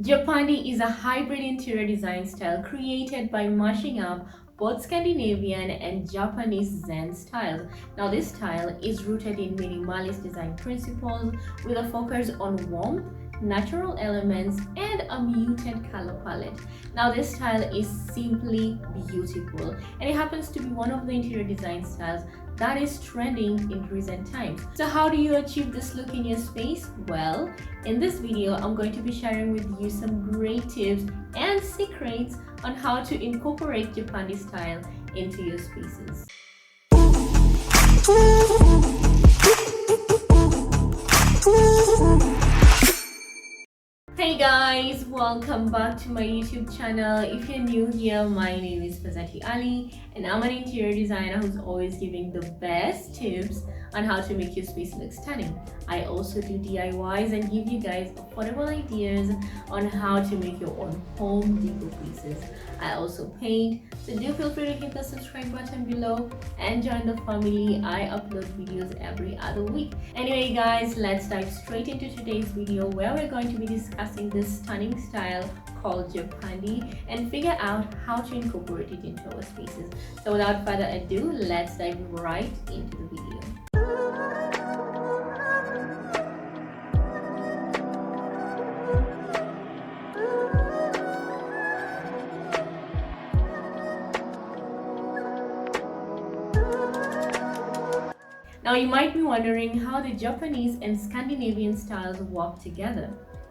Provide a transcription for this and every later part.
Japandi is a hybrid interior design style created by mashing up both Scandinavian and Japanese Zen styles. Now, this style is rooted in minimalist design principles with a focus on warmth, natural elements, and a muted color palette. Now, this style is simply beautiful, and it happens to be one of the interior design styles that is trending in recent times. So how do you achieve this look in your space? Well, in this video, I'm going to be sharing with you some great tips and secrets on how to incorporate Japanese style into your spaces. Hey guys, welcome back to my YouTube channel. If you're new here, my name is Faazati Ali and I'm an interior designer who's always giving the best tips on how to make your space look stunning. I also do DIYs and give you guys affordable ideas on how to make your own home decor pieces. I also paint, so do feel free to hit the subscribe button below and join the family. I upload videos every other week. Anyway guys, let's dive straight into today's video where we're going to be discussing this stunning style called Japandi and figure out how to incorporate it into our spaces. So without further ado, let's dive right into the video. Now you might be wondering how the Japanese and Scandinavian styles work together.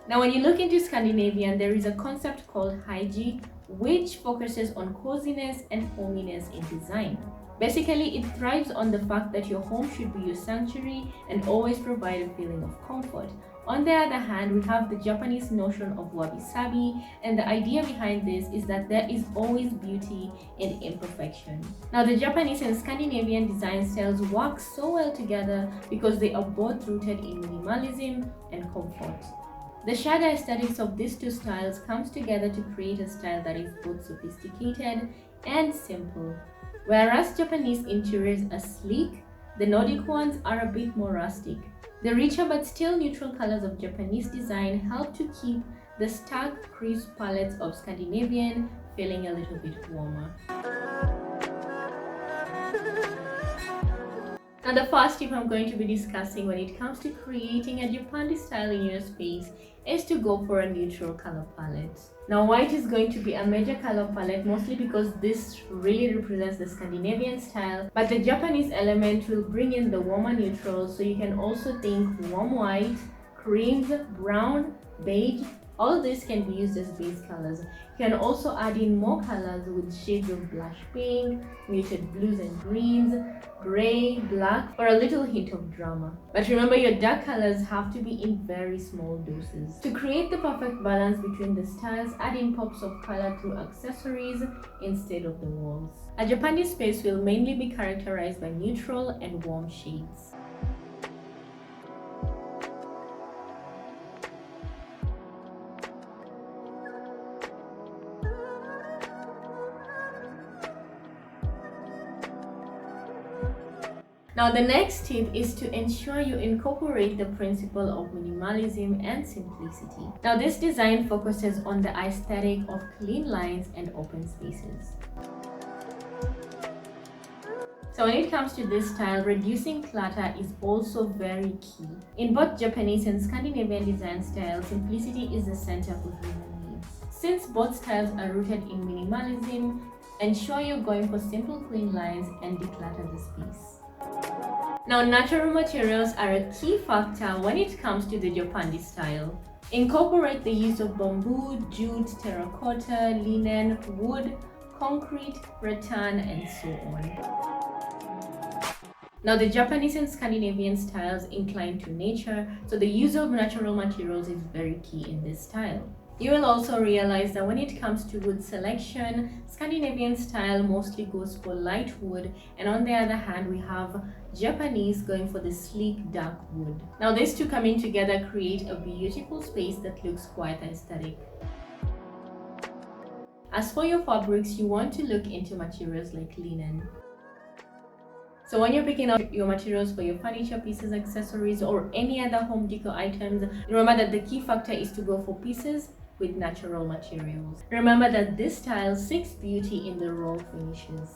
Now when you look into Scandinavian, there is a concept called Haiji, which focuses on coziness and hominess in design. Basically, it thrives on the fact that your home should be your sanctuary and always provide a feeling of comfort. On the other hand, we have the Japanese notion of wabi-sabi, and the idea behind this is that there is always beauty in imperfection. Now, the Japanese and Scandinavian design styles work so well together because they are both rooted in minimalism and comfort. The shadow aesthetics of these two styles comes together to create a style that is both sophisticated and simple. Whereas Japanese interiors are sleek, the Nordic ones are a bit more rustic. The richer but still neutral colors of Japanese design help to keep the stark, crisp palettes of Scandinavian feeling a little bit warmer. Now the first tip I'm going to be discussing when it comes to creating a Japandi style in your space is to go for a neutral color palette. Now white is going to be a major color palette mostly because this really represents the Scandinavian style, but the Japanese element will bring in the warmer neutrals, so you can also think warm white, creams, brown, beige. All this can be used as base colors. You can also add in more colors with shades of blush pink, muted blues and greens, gray, black, or a little hint of drama. But remember, your dark colors have to be in very small doses. To create the perfect balance between the styles, add in pops of color through accessories instead of the walls. A Japanese space will mainly be characterized by neutral and warm shades. Now the next tip is to ensure you incorporate the principle of minimalism and simplicity. Now this design focuses on the aesthetic of clean lines and open spaces. So when it comes to this style, reducing clutter is also very key. In both Japanese and Scandinavian design styles, simplicity is the center of human needs. Since both styles are rooted in minimalism, ensure you're going for simple clean lines and declutter the space. Now, natural materials are a key factor when it comes to the Japandi style. Incorporate the use of bamboo, jute, terracotta, linen, wood, concrete, rattan, and so on. Now, the Japanese and Scandinavian styles incline to nature, so the use of natural materials is very key in this style. You will also realize that when it comes to wood selection, Scandinavian style mostly goes for light wood, and on the other hand, we have Japanese going for the sleek dark wood. Now these two coming together create a beautiful space that looks quite aesthetic. As for your fabrics, you want to look into materials like linen. So when you're picking out your materials for your furniture pieces, accessories, or any other home decor items, remember that the key factor is to go for pieces with natural materials. Remember that this style seeks beauty in the raw finishes.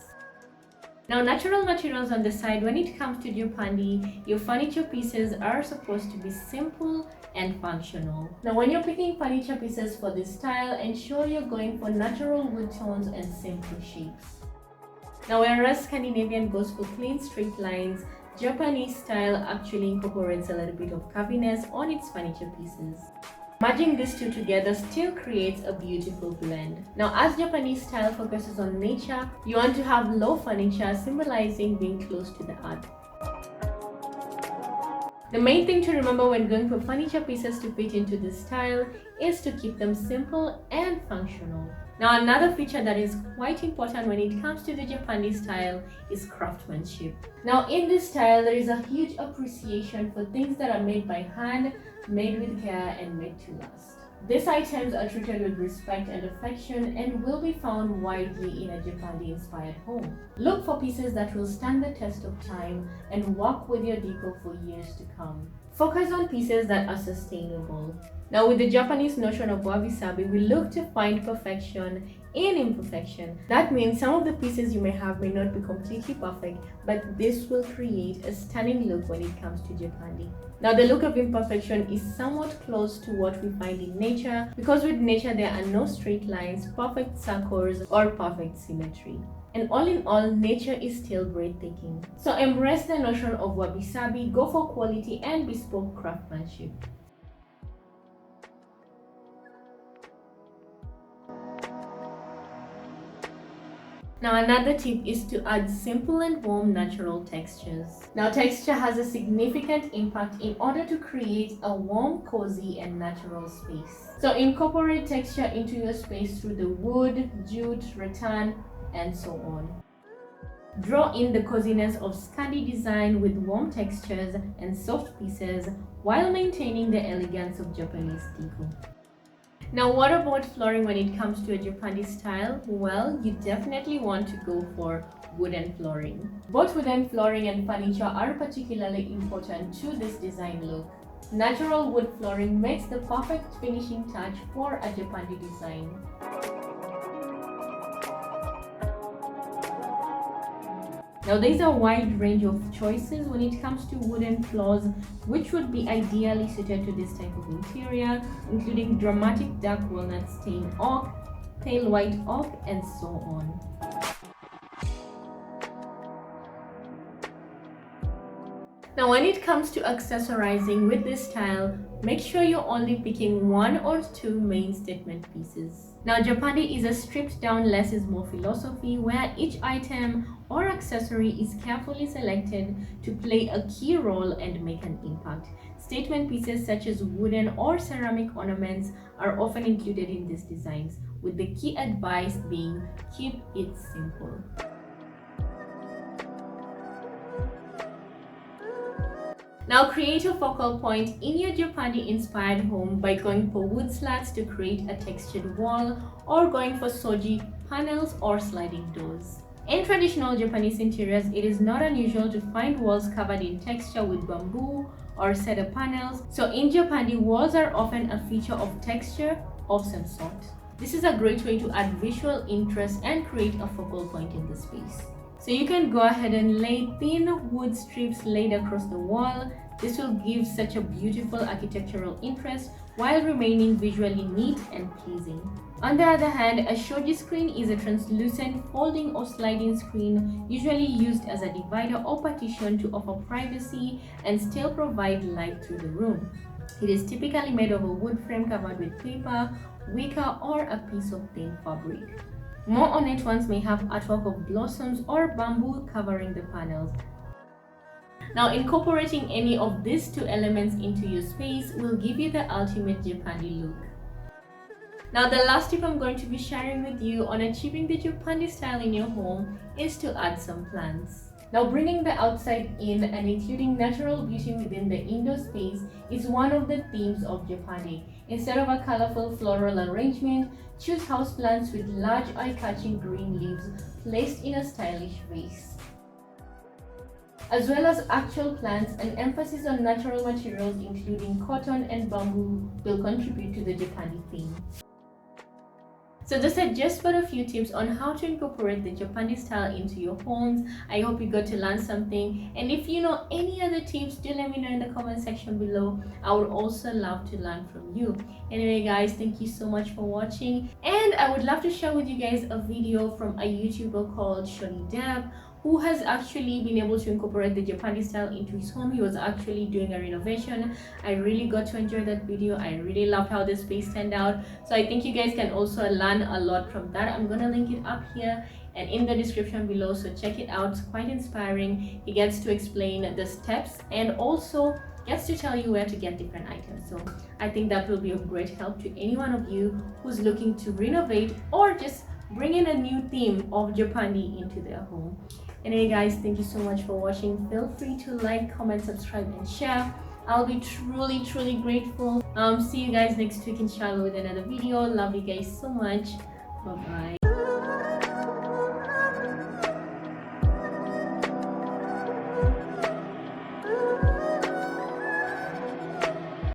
Now, natural materials on the side. When it comes to Japandi, your furniture pieces are supposed to be simple and functional. Now, when you're picking furniture pieces for this style, ensure you're going for natural wood tones and simple shapes. Now, whereas Scandinavian goes for clean straight lines, Japanese style actually incorporates a little bit of curviness on its furniture pieces. Merging these two together still creates a beautiful blend. Now, as Japanese style focuses on nature, you want to have low furniture symbolizing being close to the earth. The main thing to remember when going for furniture pieces to fit into this style is to keep them simple and functional. Now, another feature that is quite important when it comes to the Japanese style is craftsmanship. Now, in this style, there is a huge appreciation for things that are made by hand, made with care, and made to last. These items are treated with respect and affection and will be found widely in a Japandi-inspired home. Look for pieces that will stand the test of time and work with your decor for years to come. Focus on pieces that are sustainable. Now, with the Japanese notion of wabi-sabi, we look to find perfection in imperfection. That means some of the pieces you may have may not be completely perfect, but this will create a stunning look when it comes to Japandi. Now, the look of imperfection is somewhat close to what we find in nature, because with nature there are no straight lines, perfect circles, or perfect symmetry. And all in all, nature is still breathtaking. So embrace the notion of wabi-sabi, go for quality and bespoke craftsmanship. Now, another tip is to add simple and warm natural textures. Now, texture has a significant impact in order to create a warm, cozy, and natural space. So incorporate texture into your space through the wood, jute, rattan, and so on. Draw in the coziness of Scandi design with warm textures and soft pieces while maintaining the elegance of Japanese decor. Now, what about flooring when it comes to a Japandi style? Well, you definitely want to go for wooden flooring. Both wooden flooring and furniture are particularly important to this design look. Natural wood flooring makes the perfect finishing touch for a Japandi design. Now, there's a wide range of choices when it comes to wooden floors, which would be ideally suited to this type of interior, including dramatic dark walnut stained oak, pale white oak, and so on. Now, when it comes to accessorizing with this style, make sure you're only picking one or two main statement pieces. Now, Japandi is a stripped down less is more philosophy where each item or accessory is carefully selected to play a key role and make an impact. Statement pieces such as wooden or ceramic ornaments are often included in these designs, with the key advice being keep it simple. Now, create a focal point in your Japandi-inspired home by going for wood slats to create a textured wall, or going for soji panels or sliding doors. In traditional Japanese interiors, it is not unusual to find walls covered in texture with bamboo or cedar panels. So in Japandi, walls are often a feature of texture of some sort. This is a great way to add visual interest and create a focal point in the space. So you can go ahead and lay thin wood strips laid across the wall. This will give such a beautiful architectural interest while remaining visually neat and pleasing. On the other hand, a shoji screen is a translucent folding or sliding screen usually used as a divider or partition to offer privacy and still provide light through the room. It is typically made of a wood frame covered with paper, wicker, or a piece of thin fabric. More ornate ones may have artwork of blossoms or bamboo covering the panels. Now, incorporating any of these two elements into your space will give you the ultimate Japandi look. Now, the last tip I'm going to be sharing with you on achieving the Japandi style in your home is to add some plants. Now, bringing the outside in and including natural beauty within the indoor space is one of the themes of Japandi. Instead of a colorful floral arrangement, choose houseplants with large eye-catching green leaves placed in a stylish vase. As well as actual plants, an emphasis on natural materials including cotton and bamboo will contribute to the Japandi theme. So those are just but a few tips on how to incorporate the Japanese style into your homes. I hope you got to learn something, and if you know any other tips, do let me know in the comment section below. I would also love to learn from you. Anyway guys, thank you so much for watching, and I would love to share with you guys a video from a YouTuber called Shoni Deb, who has actually been able to incorporate the Japanese style into his home. He was actually doing a renovation. I really got to enjoy that video. I really loved how the space turned out. So I think you guys can also learn a lot from that. I'm gonna link it up here and in the description below, so check it out. It's quite inspiring. He gets to explain the steps and also gets to tell you where to get different items. So I think that will be of great help to any one of you who's looking to renovate or just bring in a new theme of Japandi into their home. Anyway guys, thank you so much for watching. Feel free to like, comment, subscribe and share. I'll be truly grateful. See you guys next week inshallah with another video. Love you guys so much. Bye bye.